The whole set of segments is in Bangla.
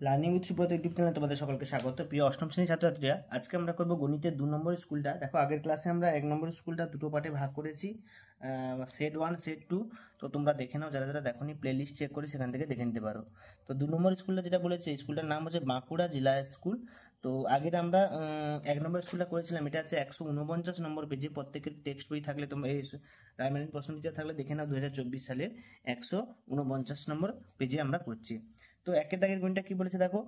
লার্নিং উইথ সুব্রত ইউটিউব চ্যানেলে তোমাদের সকলকে স্বাগত। প্রিয় অষ্টম শ্রেণীর ছাত্রছাত্রীরা, আজকে আমরা করব গণিতের 2 নম্বরের স্কুলটা। দেখো, আগের ক্লাসে আমরা 1 নম্বরের স্কুলটা দুটো পার্টে ভাগ করেছি, সেট 1 সেট 2। তো তোমরা দেখে নাও, যারা যারা দেখোনি প্লেলিস্ট চেক করে সেখান থেকে দেখে নিতে পারো। তো 2 নম্বর স্কুলটা যেটা বলেছে, স্কুলটার নাম হচ্ছে বাঁকুড়া জেলা স্কুল। তো আগের আমরা 1 নম্বর স্কুলটা করেছিলাম, এটা হচ্ছে 149 নম্বর পেজে। প্রত্যেকের টেক্সট বই থাকলে তোমরা এই রায়মার্টিন প্রশ্ন টিচার থাকলে দেখে নাও, 2024 সালের 149 নম্বর পেজে আমরা করছি। তো একের দাগের গণিতটা কি বলেছে দেখো,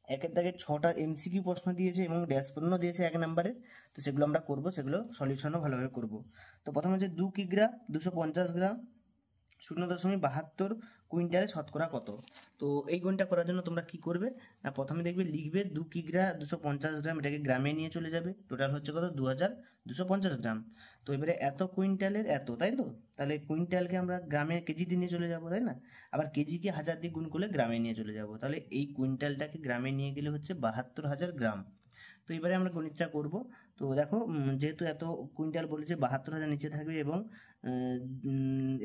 একের দাগের 6টা এমসিকিউ প্রশ্ন দিয়েছে এবং ড্যাশ প্রশ্ন দিয়েছে 1 নম্বরের। তো সেগুলো আমরা করব, সেগুলো সলিউশনও ভালোভাবে করব। তো প্রথমে হচ্ছে 2 কিগ্রা 250 গ্রাম 0.72 কুইন্টালে শতকরা কত। তো এই গণিতটা করার জন্য তোমরা কি করবে না, প্রথমে দেখবে লিখবে 2 কিগ্রা 250 গ্রাম, এটাকে গ্রামে নিয়ে চলে যাবে। টোটাল হচ্ছে কত, 2250 গ্রাম। তো এবারে এত কুইন্টালের এত, তাই তো? তাহলে কুইন্টালকে আমরা গ্রামে কেজিতে নিয়ে চলে যাব, তাই না? আবার কেজিকে 1000 দিয়ে গুণ করলে গ্রামে নিয়ে চলে যাব। তাহলে এই কুইন্টালটাকে গ্রামে নিয়ে গেলে হচ্ছে 72,000 গ্রাম। তো এবারে আমরা গণিতটা করব। তো দেখো, যেহেতু এত কুইন্টাল বলেছে, 72,000 নিচে থাকবে এবং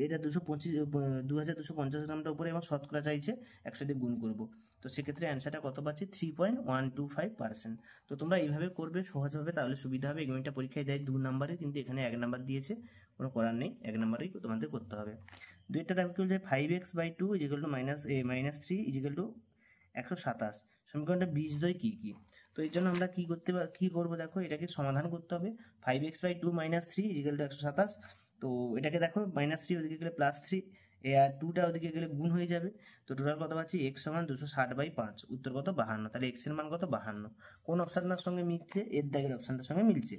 এটা 2250 গ্রামটা উপরে এবং শতকরা চাইছে 100 দিয়ে গুণ করব। তো সেক্ষেত্রে অ্যান্সারটা কত পাচ্ছি, 3.125%। তো তোমরা এইভাবে করবে সহজভাবে, তাহলে সুবিধা হবে। এই গণিতটা পরীক্ষায় দেয় 2 নম্বরে, কিন্তু এখানে 1 নাম্বার দিয়েছে, কোনো করার নেই, 1 নাম্বারেই তোমাদের করতে হবে। দুইটা দেখো কি বলছে, 5x/2 -3 127। সমীকরণটা বীজদ্বয় কি কি? তো এই জন্য আমরা কি করবো দেখো, এটাকে সমাধান করতে হবে। 5x/2 -3 127। তো এটাকে দেখো, -3 ওদিকে গেলে +3, আর 2টা ওদিকে গেলে গুণ হয়ে যাবে। তো টোটাল কত পাচ্ছি, x সমান 260/5। উত্তর কত, 52। তাহলে x এর মান কত, 52। কোন অপশনটার সঙ্গে মিলছে, এর দাগের অপশনটার সঙ্গে মিলছে।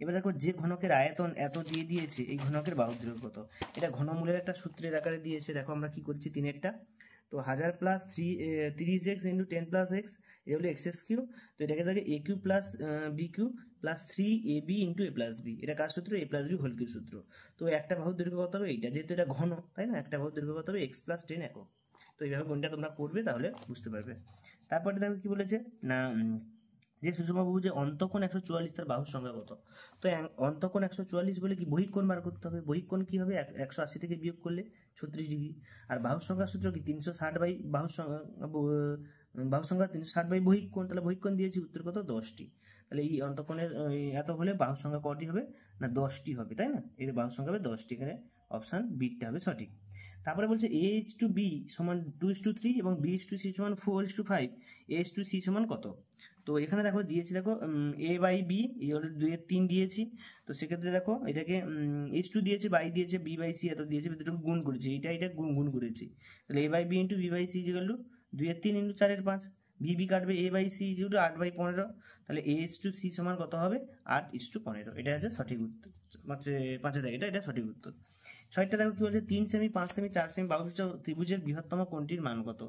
এবার দেখো, যে ঘনকের আয়তন এত দিয়ে দিয়েছে, এই ঘনকের বাহুর দৈর্ঘ্য কত। এটা ঘনমূলের একটা সূত্রের আকারে দিয়েছে। দেখো আমরা কি করছি, 3-এরটা। তো 1000 plus 30x into 10 plus x, এটা হলো এক্স কিউ। তো এটাকে থাকে A cube plus B cube plus 3ab into A plus B. এটা কার সূত্র, A plus B whole cube সূত্র। তো একটা বাহুর দৈর্ঘ্য কত হবে, এইটা যেহেতু এটা ঘন, তাই না? একটা বাহুর দৈর্ঘ্য কত হবে, এক্স প্লাস 10 একক। তো এইভাবে কোনটা তোমরা করবে, তাহলে বুঝতে পারবে। তারপরে দেখো কি বলেছে না, যে সুষমবাহু যে অন্তঃকোণ 144, তার বাহুর সংখ্যা কত। তো অন্তঃকোণ 144 বলে কি, বহিঃকোণ বার করতে হবে। বহিঃকোণ কি হবে, 180 থেকে বিয়োগ করলে 36 ডিগ্রি। আর বাহুর সংখ্যার সূত্র কি, 360 বাই বাহুর সংখ্যা 360 বাই বহিঃকোণ। তাহলে বহিঃকোণ দিয়েছি, উত্তর কত, 10টি। তাহলে এই অন্তঃকোণের এত হলে বাহুর সংখ্যা কটি হবে না, 10টি হবে, তাই না? এর বাহুর সংখ্যা হবে 10টি। এখানে অপশন বিটা হবে সঠিক। তারপরে বলছে a:b সমান 2:3 এবং b:c সমান 4:5, a:c সমান কত। তো এখানে দেখো দিয়েছি, দেখো a/b 2/3 দিয়েছি। তো সেক্ষেত্রে দেখো এটাকে h2 দিয়েছে, বাই দিয়েছে, b/c এত দিয়েছে, দুটোকে গুণ করেছি, এটা গুণ করেছি। তাহলে a/b into b/c equal to 2/3 into 4/5। b কাটবে, a/c ইকুয়াল টু 8/15। তাহলে a:c সমান কত হবে, 8:15। এটা হচ্ছে সঠিক উত্তর। পাঁচে দেখো, এটা সঠিক উত্তর। 6টা দেখো কি বলছে, 3 সেমি 5 সেমি 4 সেমি বাহুবিশিষ্ট ত্রিভুজের বৃহত্তম কোণটির মান কত।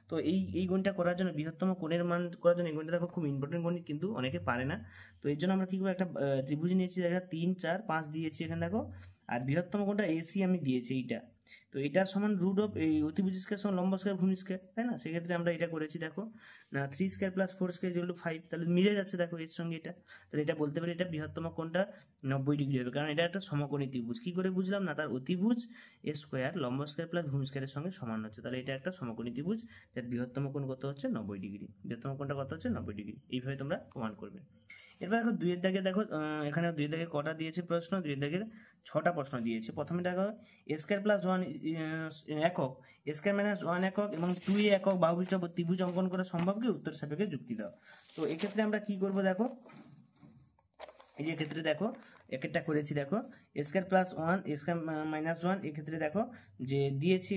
তো এই গণিতটা করার জন্য, বৃহত্তম কোণের মান করার জন্য, এই গণিতটা দেখো খুব ইম্পর্টেন্ট গণিত, কিন্তু অনেকে পারে না। তো এর জন্য আমরা কি করবো, একটা ত্রিভুজ নিয়েছি, দেখা 3 4 5 দিয়েছি এখানে দেখো। আর বৃহত্তম কোণটা এসি আমি দিয়েছি এইটা। তো এটা সমান রুট অফ এই অতিভুজ স্কয়ার সমান লম্ব স্কয়ার ভূমি স্কয়ার, তাই না? সেক্ষেত্রে আমরা এটা করেছি দেখো না, 3 square plus 4 square equal to 5। তাহলে মিলে যাচ্ছে দেখো এর সঙ্গে এটা। তাহলে এটা বলতে পারি, এটা বৃহত্তম কোণটা 90 ডিগ্রি হবে, কারণ এটা একটা সমকোণী ত্রিভুজ। কি করে বুঝলাম না, তার অতিভুজ এ স্কয়ার লম্ব স্কয়ার প্লাস ভূমি স্কয়ারের সঙ্গে সমান হচ্ছে। তাহলে এটা একটা সমকোণী ত্রিভুজ, যার বৃহত্তম কোণ কত হচ্ছে, 90 ডিগ্রি। বৃহত্তম কোণটা কত হচ্ছে, 90 ডিগ্রি। এইভাবে তোমরা প্রমাণ করবে। এরপর দেখো 2 এর দাগে, দেখো এখানে 2 এর দাগে কটা দিয়েছে প্রশ্ন, 2 এর দাগে 6টা প্রশ্ন দিয়েছে। প্রথমে দেখো এ স্কয়ার প্লাস 1 একক, এ স্কয়ার মাইনাস 1 একক এবং 2a একক বাহুবিশিষ্ট ত্রিভুজ অঙ্কন করা সম্ভব কি, উত্তর সাপেক্ষে যুক্তি দাও। তো এক্ষেত্রে আমরা কি করব দেখো, এই যে ক্ষেত্রে দেখো একটা করেছি, দেখো এ স্কয়ার প্লাস 1 এ স্কয়ার মাইনাস 1। এক্ষেত্রে দেখো যে দিয়েছি,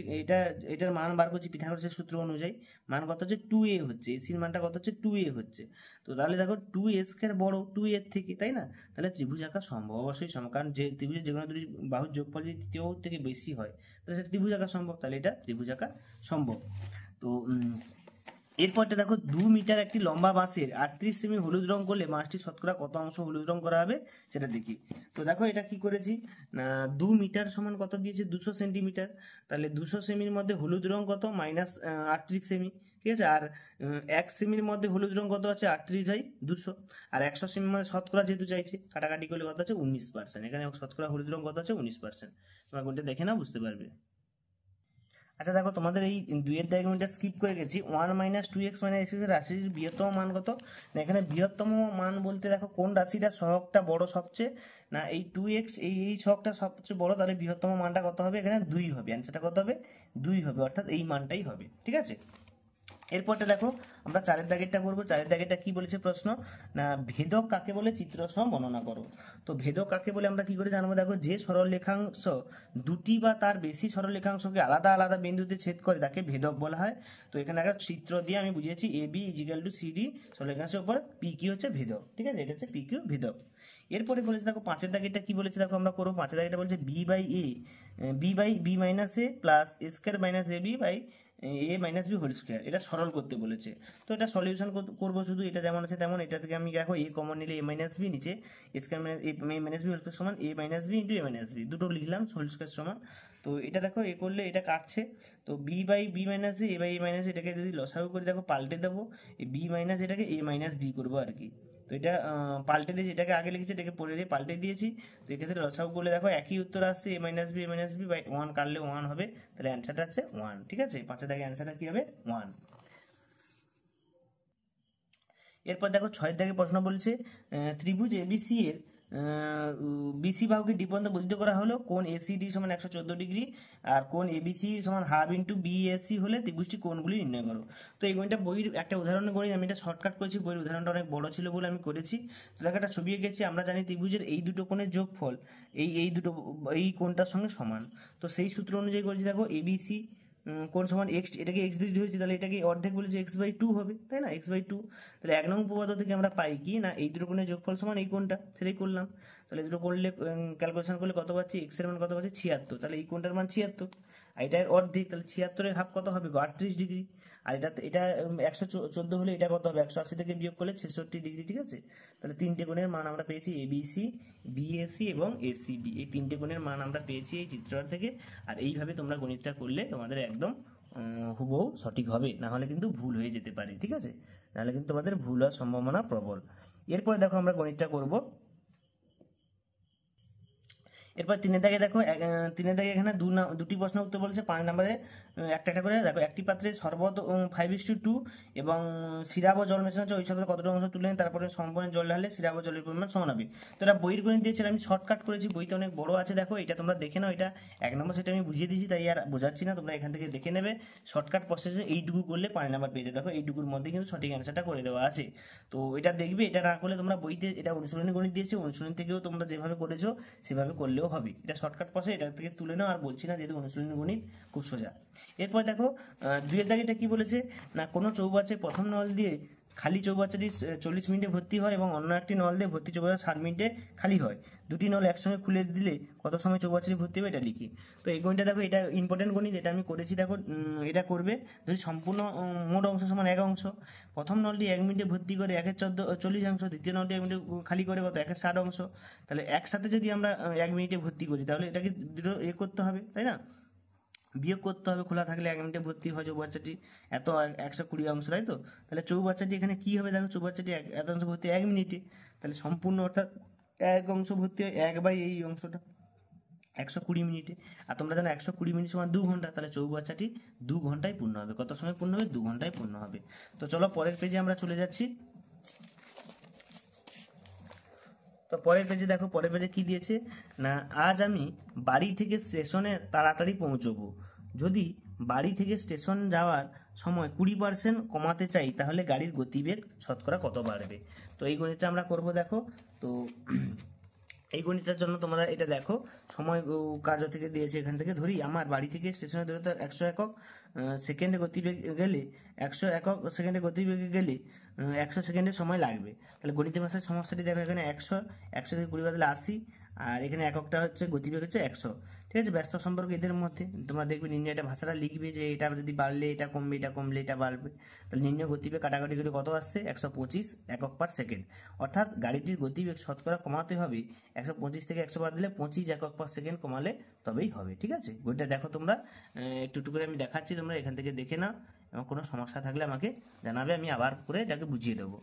এটার মান বার করছি পিথাগোরাসের সূত্র অনুযায়ী। মান কত হচ্ছে, 2a হচ্ছে, এসির মানটা কত হচ্ছে, 2a হচ্ছে। তো তাহলে দেখো 2a স্কয়ার বড় 2a এর থেকে, তাই না? তাহলে ত্রিভুজ আঁকা সম্ভব, অবশ্যই সম্ভব, কারণ যে ত্রিভুজের যে কোনো দুটি বাহুর যোগফল যদি তৃতীয় বাহুর থেকে বেশি হয়, তাহলে সেটা ত্রিভুজ আঁকা সম্ভব। তাহলে এটা ত্রিভুজ আঁকা সম্ভব। তো এরপরটা দেখো, 2 মিটার একটি লম্বা বাঁশের 38 সেমি হলুদ রং করলে বাঁশটি শতকরা কত অংশ হলুদ রং করা হবে, সেটা দেখি। তো দেখো এটা কি করেছি না, 2 মিটার সমান কত দিয়েছে, 200 সেন্টিমিটার। তাহলে 200 সেমির মধ্যে হলুদ রং কত, -38 সেমি, ঠিক আছে। আর 1 সেমির মধ্যে হলুদ রং কত আছে, 38/200। আর 100 সেমির মধ্যে শতকরা যেহেতু চাইছে, কাটাকাটি করলে কত আছে, 19%। এখানে শতকরা হলুদ রং কত আছে, 19%। তোমরা কোনটা দেখে না বুঝতে পারবে। আচ্ছা দেখো, তোমাদের এই দুইয়ের ডায়াগ্রামটা স্কিপ করে গেছি। 1 - 2x - x রাশির বৃহত্তম মান কত? না এখানে বৃহত্তম মান বলতে দেখো কোন রাশিটা সহগটা বড় সবচেয়ে, না এই 2x, এই সহগটা সবচেয়ে বড়, তাহলে বৃহত্তম মানটা কত হবে? এখানে 2 হবে। অ্যান্সারটা কত হবে? 2 হবে, অর্থাৎ এই মানটাই হবে। ঠিক আছে, এরপরটা দেখো আমরা চারের দাগেরটা করবো। চারের দাগেরটা কি বলেছে প্রশ্ন? না ভেদক কাকে বলে চিত্রসহ বর্ণনা করো। তো ভেদক কাকে বলে আমরা কি করে জানবো? দেখো, যে সরলরেখাংশ দুটি বা তার বেশি সরলরেখাংশকে আলাদা আলাদা বিন্দুতে ছেদ করে তাকে ভেদক বলা হয়। তো এখানে একটা চিত্র দিয়ে আমি বুঝিয়েছি, A B is equal two CD সরলরেখাংশের উপর পি কিউ হচ্ছে ভেদক। ঠিক আছে, এটা হচ্ছে পি কিউ ভেদক। এরপরে বলেছে দেখো পাঁচের দাগেরটা কি বলেছে, দেখো আমরা করবো পাঁচের দাগেরটা বলছে B minus A plus A square minus A B by A minus B whole square, এটা সরল করতে বলেছে। তো এটা সলিউশন করবো, শুধু এটা যেমন আছে তেমন। এটা থেকে আমি দেখো এ কমন নিলে এ মাইনাস বি, নিচে স্কোয়ার মাইনাস এ মাইনাস বি হোল স্কোয়ার সমান এ মাইনাস বি ইন্টু এ মাইনাস বি, দুটো লিখলাম হোল স্কোয়ার সমান। তো এটা দেখো এ করলে এটা কাটছে, তো B by B minus A by A minus এটাকে যদি লসাগু করে দেখো পাল্টে দেবো, এই বি মাইনাস এটাকে এ মাইনাস বি করবো আর কি। তো এটা পাল্টে দিয়েছি, এটাকে আগে লিখেছি এটাকে পরে দিয়ে পাল্টে দিয়েছি। তো এক্ষেত্রে লসাগু করলে দেখো একই উত্তর আসছে, এ মাইনাস বি বাই 1 কাটলে 1 হবে, তাহলে অ্যান্সারটা হচ্ছে 1। ঠিক আছে, পাঁচের দাগে অ্যান্সারটা কি হবে? 1। এরপর দেখো ছয়ের দাগে প্রশ্ন বলছে ত্রিভুজ এবিসি এর বিসি বাহুকে ডি পর্যন্ত বর্ধিত করা হলো, কোণ এসিডি সমান 114 ডিগ্রি আর কোণ এবিসি সমান হাফ ইন্টু বিএসি হলে ত্রিভুজটি কোণগুলি নির্ণয় করো। তো এই গণিতটা বইয়ের একটা উদাহরণে করি, আমি এটা শর্টকাট করেছি, বইয়ের উদাহরণটা অনেক বড় ছিল বলে আমি করেছি। তো দেখো একটা ছবি এঁকেছি, আমরা জানি ত্রিভুজের এই দুটো কোণের যোগফল এই কোণটার সঙ্গে সমান। তো সেই সূত্র অনুযায়ী করেছি, দেখো এবিসি কোণ সমান এক্স, এটাকে এক্স দিয়ে ধরেছি, তাহলে এটাকে অর্ধেক বলেছে x/2 হবে, তাই না? x/2, তাহলে 1 নং উপপাদ্য থেকে আমরা পাই কি না এই দুটো কোণের যোগফল সমান এই কোণটা, সেটাই করলাম। তাহলে দুটো করলে ক্যালকুলেশন করলে কত পাচ্ছি? x এর মান কত পাচ্ছি? 76, তাহলে এই কোণটার মান 76, আর এটার অর্ধেক, তাহলে 76-এর হাফ কত হবে? 38 ডিগ্রি। আর এটা 114 হলে এটা কত হবে? 180 থেকে বিয়োগ করলে 66 ডিগ্রি। ঠিক আছে, তাহলে তিনটে কোণের মান আমরা পেয়েছি, এবিসি, বিএসি এবং এসিবি, এই তিনটে কোণের মান আমরা পেয়েছি এই চিত্রটা থেকে। আর এইভাবে তোমরা গণিতটা করলে তোমাদের একদম হুবহু সঠিক হবে, না হলে কিন্তু ভুল হয়ে যেতে পারে। ঠিক আছে, নাহলে কিন্তু তোমাদের ভুল হওয়ার সম্ভাবনা প্রবল। এরপরে দেখো আমরা গণিতটা করব। এরপর তিনের দাগে দেখো তিনের দাগে এখানে দুটি প্রশ্ন উত্তর বলেছে 5 নম্বরে একটা একটা করে। দেখো একটি পাত্রে শরবত 5:2 এবং সিরাপ ও জল মেশানো হচ্ছে, ওই শরবতে কতটা অংশ তুলে তারপরে সম্পূর্ণ জল ঢাললে সিরাপ ও জলের পরিমাণ সমান হবে। তো এটা বইয়ের গণিত দিয়েছে, আমি শর্টকাট করেছি, বইতে অনেক বড় আছে, দেখো এটা তোমরা দেখে নাও। এটা 1 নম্বর সেটা আমি বুঝিয়ে দিয়েছি, তাই আর বোঝাচ্ছি না, তোমরা এখান থেকে দেখে নেবে। শর্টকাট প্রসেসে এইটুকু করলে 5 নাম্বার পেয়ে যাবে। দেখো এইটুকুর মধ্যে কিন্তু সঠিক অ্যান্সারটা করে দেওয়া আছে। তো এটা দেখবে, এটা না করলে তোমরা বইতে, এটা অনুশীলনী গণিত দিয়েছে, অনুশীলনী থেকেও তোমরা যেভাবে করেছো সেভাবে করলেও হবে। এটা শর্টকাট প্রসেস, এটা থেকে তুলে নাও, আর বলছি না যেহেতু অনুশীলনী গণিত খুব সোজা। এরপর দেখো দুইয়ের দাগেটা কি বলেছে, না কোনো চৌবাচ্চায় প্রথম নল দিয়ে খালি চৌবাচ্চাটি 40 মিনিটে ভর্তি হয় এবং অন্য একটি নল দিয়ে ভর্তি চৌবাচ্চা 60 মিনিটে খালি হয়। দুটি নল একসঙ্গে খুলে দিলে কত সময় চৌবাচ্চাটি ভর্তি হবে, এটা লিখি। তো এই গণিতটা দেখো, এটা ইম্পর্টেন্ট গণিত, এটা আমি করেছি। দেখো এটা করবে যদি সম্পূর্ণ মোট অংশ সমান 1 অংশ, প্রথম নলটি 1 মিনিটে ভর্তি করে 1/40 অংশ, দ্বিতীয় নলটি 1 মিনিটে খালি করে কত 1/60 অংশ। তাহলে একসাথে যদি আমরা 1 মিনিটে ভর্তি করি তাহলে এটাকে দুটো করতে হবে, তাই না? বিয়োগ করতে হবে, খোলা থাকলে 1 মিনিটে ভর্তি হয় চৌবাচ্চাটি এত 120 অংশ, তাই তো? তাহলে চৌবাচ্চাটি এখানে কি হবে? দেখো চৌবাচ্চাটি এত অংশ ভর্তি 1 মিনিটে, তাহলে সম্পূর্ণ অর্থাৎ 1 অংশ ভর্তি হয় 1 বাই এই অংশটা 120 মিনিটে। আর তোমরা জানো 120 মিনিট সমান 2 ঘন্টা, তাহলে চৌবাচ্চাটি 2 ঘন্টায় পূর্ণ হবে। কত সময় পূর্ণ হবে? 2 ঘন্টায় পূর্ণ হবে। তো চলো পরের পেজে আমরা চলে যাচ্ছি। তো পরের পেজে দেখো, পরের পেজে কি দিয়েছে, না আজ আমি বাড়ি থেকে স্টেশনে তাড়াতাড়ি পৌঁছবো, যদি বাড়ি থেকে স্টেশন যাওয়ার সময় 20% কমাতে চাই তাহলে গাড়ির গতিবেগ শতকরা কত বাড়বে। তো এই গণিতটা আমরা করব। দেখো তো এই গণিতটার জন্য তোমরা এটা দেখো, সময় কার্য থেকে দিয়েছে, এখান থেকে ধরি আমার বাড়ি থেকে স্টেশনের দূরত্ব 100 একক সেকেন্ডে গতিবেগ গেলে 100 একক সেকেন্ডে গতিবেগে গেলে 100 সেকেন্ডের সময় লাগবে। তাহলে গণিতের ভাষায় সমস্যাটি দেখো, এখানে 100 থেকে 20 বদলে 80, আর এখানে এককটা হচ্ছে গতিবেগ হচ্ছে 100। ঠিক আছে, ব্যস্ত সম্পর্ক এদের মধ্যে তোমরা দেখবে নির্ণয় এটা ভাষাটা লিখবে যে এটা যদি বাড়লে এটা কমবে, এটা কমলে এটা বাড়বে। তাহলে নির্ণয় গতিবেগ কাটাকাটি করে কত আসছে? 125 একক পার সেকেন্ড। অর্থাৎ গাড়িটির গতিবেগ শতকরা কমাতে হবে 125 থেকে 100 বাদ দিলে 25 একক পার সেকেন্ড কমালে তবেই হবে। ঠিক আছে, বইটা দেখো তোমরা, একটু একটু করে আমি দেখাচ্ছি, তোমরা এখান থেকে দেখে নাও, এবং কোনো সমস্যা থাকলে আমাকে জানাবে, আমি আবার করে এটাকে বুঝিয়ে দেবো।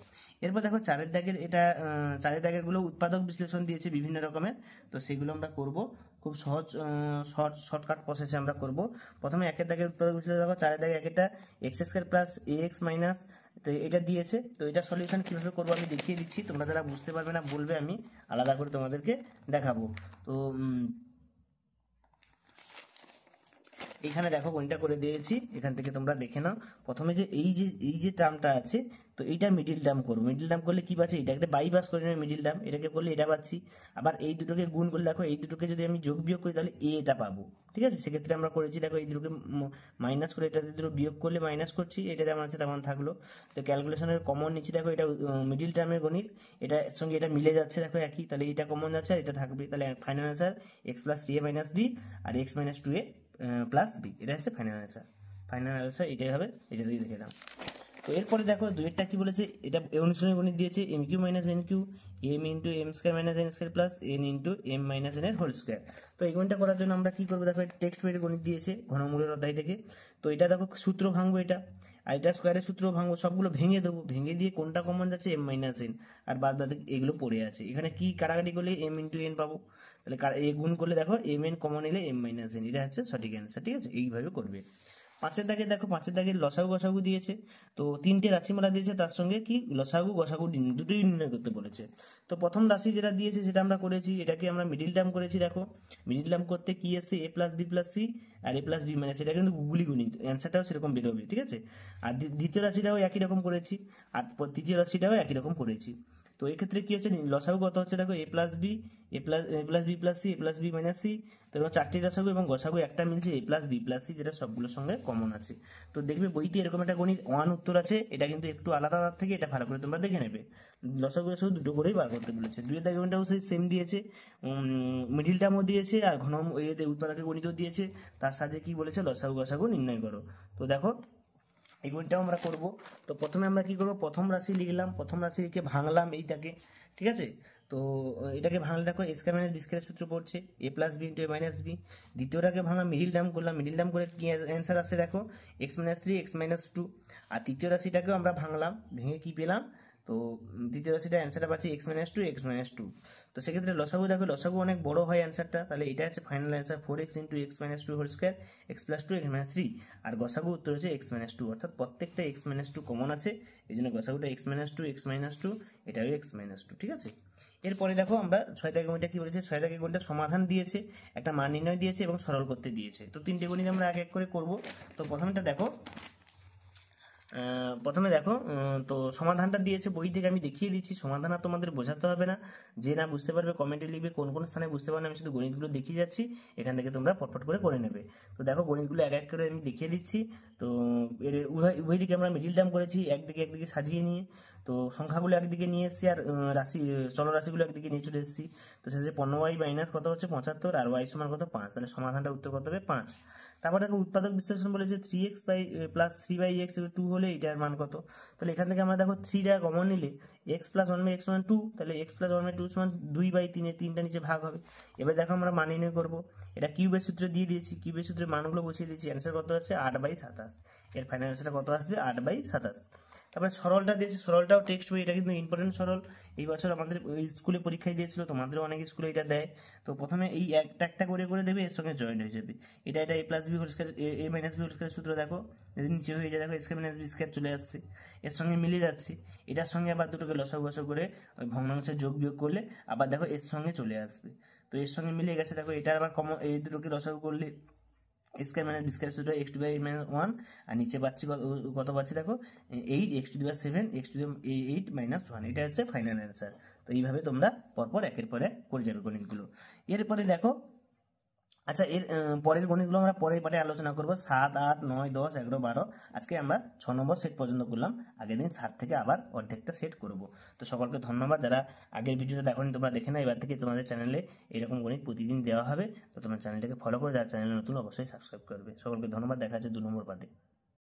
এরপর দেখো চারের দাগের, এটা চারের দাগের গুলো উৎপাদক বিশ্লেষণ দিয়েছে বিভিন্ন রকমের, তো সেগুলো আমরা করব। খুব সহজ শর্টকাট প্রসেসে আমরা করব। প্রথমে একের দাগের উৎপাদক বিশ্লেষণ দেখো, 4 দাগে একটা এক্স স্কয়ার প্লাস এ এক্স মাইনাস, তো এটা দিয়েছে। তো এটা সলিউশন কীভাবে করবো আমি দেখিয়ে দিচ্ছি, তোমরা যারা বুঝতে পারবে না বলবে, আমি আলাদা করে তোমাদেরকে দেখাবো। তো এখানে দেখো কোনটা করে দিয়েছি, এখান থেকে তোমরা দেখে নাও। প্রথমে যে এই যে টার্মটা আছে, তো এইটা মিডিল টার্ম করবো। মিডিল টার্ম করলে কি পাচ্ছি, এটাকে বাইপাস করে নেবে মিডিল টার্ম, এটাকে করলে এটা পাচ্ছি। আবার এই দুটোকে গুণ করলে দেখো, এই দুটোকে যদি আমি যোগ বিয়োগ করি তাহলে এটা পাবো। ঠিক আছে, সেক্ষেত্রে আমরা করেছি দেখো, এই দুটোকে মাইনাস করে এটা দুটো বিয়োগ করলে মাইনাস করছি, এটা যেমন আছে তেমন থাকলো। তো ক্যালকুলেশনের কমন নিচ্ছি, দেখো এটা মিডিল টার্মের গণিত, এটার সঙ্গে এটা মিলে যাচ্ছে দেখো একই, তাহলে এটা কমন যাচ্ছে আর এটা থাকবে। তাহলে final answer X plus 3a minus B আর X minus 2a plus B, এটা হচ্ছে ফাইনাল অ্যান্সার। ফাইনাল অ্যান্সার এটাই হবে, এটা দিয়ে দেখে দাও। তো এরপরে দেখো দুইটা কি বলেছে, এটা অনুশীলনী গণিত দিয়েছে, M Q minus N Q M into M square minus N square plus N into M minus N এর হোল স্কোয়ার। তো এই গণিতটা করার জন্য আমরা কি করবো, দেখো টেক্সট বইয়ের গণিত দিয়েছে ঘনমূলের অধ্যায় থেকে। তো এটা দেখো সূত্র ভাঙবো, এটা আর এটা স্কোয়ারের সূত্র ভাঙবো, সবগুলো ভেঙে দেবো, ভেঙে দিয়ে কোনটা কমন যাচ্ছে এম মাইনাস এন, আর বাদ বাদ এগুলো পড়ে আছে। এখানে কি কাটাকাটি করলে এম ইন্টু এন পাবো, তাহলে এ গুণ করলে দেখো এম এন কমন এলে এম মাইনাস এন, এটা হচ্ছে সঠিক অ্যান্সার। ঠিক আছে, এইভাবে করবে। পাঁচের দাগে দেখো, পাঁচের দাগে লসাগু গসাগু দিয়েছে, তো তিনটে রাশিমালা দিয়েছে, তার সঙ্গে কি লসাগু গসাগু দুটোই নির্ণয় করতে বলেছে। তো প্রথম রাশি যেটা দিয়েছে সেটা আমরা করেছি, এটাকে আমরা মিডিল টার্ম করেছি। দেখো মিডিল টার্ম করতে কি আছে, এ প্লাস বি প্লাস সি আর এ প্লাস বি মাইনাস, এটা কিন্তু গুগলি গণিত, অ্যান্সারটাও সেরকম বেরোবে। ঠিক আছে, আর দ্বিতীয় রাশিটাও একই রকম করেছি, আর তৃতীয় রাশিটাও একই রকম করেছি। তো এক্ষেত্রে কি হচ্ছে, লসাগু কত হচ্ছে দেখো, এ plus B A plus B plus C A plus B minus C. তো এবার চারটি লসাগু এবং গসাগু একটা মিলছে এ প্লাস বি প্লাস সি, যেটা সবগুলোর সঙ্গে কমন আছে। তো দেখবে বইতে এরকম একটা গণিত ওয়ান উত্তর আছে, এটা কিন্তু একটু আলাদা থেকে, এটা ভালো করে তোমরা দেখে নেবে। লসাগু গসাগু দুটো করেই বার করতে বলেছে। দুইয়ের দাগে গণিতটাও সেই সেম দিয়েছে, মিডিল টার্মও দিয়েছে আর ঘন এতে উৎপাদকের গণিতও দিয়েছে, তার সাথে কি বলেছে লসাগু গসাগু নির্ণয় করো। তো দেখো এই গণিতটাও আমরা করব। তো প্রথমে আমরা কি করব, প্রথম রাশি লিখলাম, প্রথম রাশি লিখে ভাঙলাম এইটাকে। ঠিক আছে, তো এটাকে ভাঙলে দেখো এ স্কয়ার মাইনাস বি স্কয়ারের সূত্র পড়ছে এ প্লাস বি ইন্টু এ মাইনাস বি। দ্বিতীয়টাকে ভাঙা মিডিল টার্ম করলাম, মিডিল টার্ম করে কি অ্যান্সার আসছে দেখো, এক্স মাইনাস 3 এক্স মাইনাস 2। আর তৃতীয় রাশিটাকেও আমরা ভাঙলাম, ভেঙে কি পেলাম, তো দ্বিতীয় রাশিটা অ্যান্সারটা পাচ্ছি এক্স মাইনাস 2 এক্স মাইনাস 2। তো সেক্ষেত্রে লসাগু দেখো, লসাগু অনেক বড় হয় অ্যান্সারটা, তাহলে এটা হচ্ছে final answer 4x into X minus 2 whole square X plus 2 X minus 3। আর গসাগু উত্তর হচ্ছে এক্স মাইনাস 2, অর্থাৎ প্রত্যেকটা এক্স মাইনাস 2 কমন আছে, এই জন্য গসাগুটা এক্স মাইনাস 2 এক্স মাইনাস 2, এটাও এক্স মাইনাস 2। ঠিক আছে, এরপরে দেখো আমরা 6 দাগের গণিতটা কি বলেছে, 6 দাগের গণিতটা সমাধান দিয়েছে, একটা মান নির্ণয় দিয়েছে এবং সরল করতে দিয়েছে। তো তিনটে গণিত আমরা এক এক করে করব। তো প্রথমেটা দেখো, প্রথমে দেখো, তো সমাধানটা দিয়েছে বই থেকে, আমি দেখিয়ে দিচ্ছি। সমাধান আর তোমাদের বোঝাতে হবে না, যে না বুঝতে পারবে কমেন্টে লিখবে কোন কোন স্থানে বুঝতে পারবে, আমি শুধু গণিতগুলো দেখিয়ে যাচ্ছি, এখান থেকে তোমরা ফটফট করে নেবে। তো দেখো গণিতগুলো এক এক করে আমি দেখিয়ে দিচ্ছি। তো এর উভয় দিকে আমরা মিডিল টার্ম করেছি, একদিকে সাজিয়ে নিয়ে, তো সংখ্যাগুলো একদিকে নিয়ে এসেছি আর চলরাশিগুলো একদিকে নিয়ে চলে এসেছি। তো শেষে 15y মাইনাস কত হচ্ছে 75 আর y সমান কত 5, তাহলে সমাধানটা উত্তর কত হবে 5। তারপর দেখো উৎপাদক বিশ্লেষণ বলেছে 3x প্লাস 3/x 2 হলে এটার মান কত। তাহলে এখান থেকে আমরা দেখো 3টা কমন নিলে x প্লাস 1/x সমান 2, তাহলে x প্লাস 1/2 সমান 2/3, 3টা নিচে ভাগ হবে। এবার দেখো আমরা মান নির্ণয় করবো, এটা কিউবের সূত্রে দিয়ে দিয়েছি, কিউবের সূত্রে মানগুলো বসিয়ে দিয়েছি, অ্যান্সার কত হচ্ছে 8/27। এর ফাইনাল অ্যান্সারটা কত আসবে 8/27। তারপরে সরলটা দিয়েছে, সরলটাও টেক্সট বই, এটা কিন্তু ইম্পর্টেন্ট সরল, এই বছর আমাদের স্কুলে পরীক্ষায় দিয়েছিল, তোমাদের অনেক স্কুলে এটা দেয়। তো প্রথমে এই একটা একটা করে দেবে, এর সঙ্গে জয়েন্ট হয়ে যাবে। এটা এ প্লাস বি হোল স্কয়ার এ মাইনাস বি হোল স্কয়ার সূত্র দেখো, যদি নিচে হয়ে যায় দেখো এ স্কয়ার মাইনাস বি স্কয়ার চলে আসছে, এর সঙ্গে মিলে যাচ্ছে। এটার সঙ্গে আবার দুটোকে লসাগু গসাগু করে ওই ভগ্নাংশের যোগ বিয়োগ করলে আবার দেখো এর সঙ্গে চলে আসবে। তো এর সঙ্গে মিলে গেছে, দেখো এটা আবার এই দুটোকে লসাগু করলে স্কয়ার মাইনাস বি স্কয়ার সূত্র x to the power minus 1, আর নিচে পাচ্ছি কত পাচ্ছি দেখো 8 x to the power 7 x to the 8 minus 1, এটা হচ্ছে ফাইনাল অ্যান্সার। তো এইভাবে তোমরা পরপর একের পরে করে যাবে গণিতগুলো। এরপরে দেখো, আচ্ছা এর পরের গণিতগুলো আমরা পরের পাঠে আলোচনা করবো, 7, 8, 9, 10, 11, 12। আজকে আমরা 6 নম্বর সেট পর্যন্ত করলাম, আগের দিন 7 থেকে আবার অর্ধেকটা সেট করব। তো সকলকে ধন্যবাদ, যারা আগের ভিডিওটা দেখোনি তোমরা দেখে নাও, এবার থেকে তোমাদের চ্যানেলে এরকম গণিত প্রতিদিন দেওয়া হবে। তো তোমার চ্যানেলটাকে ফলো করে, যারা চ্যানেলে নতুন অবশ্যই সাবস্ক্রাইব করবে। সকলকে ধন্যবাদ, দেখা যাচ্ছে 2 নম্বর পাঠে।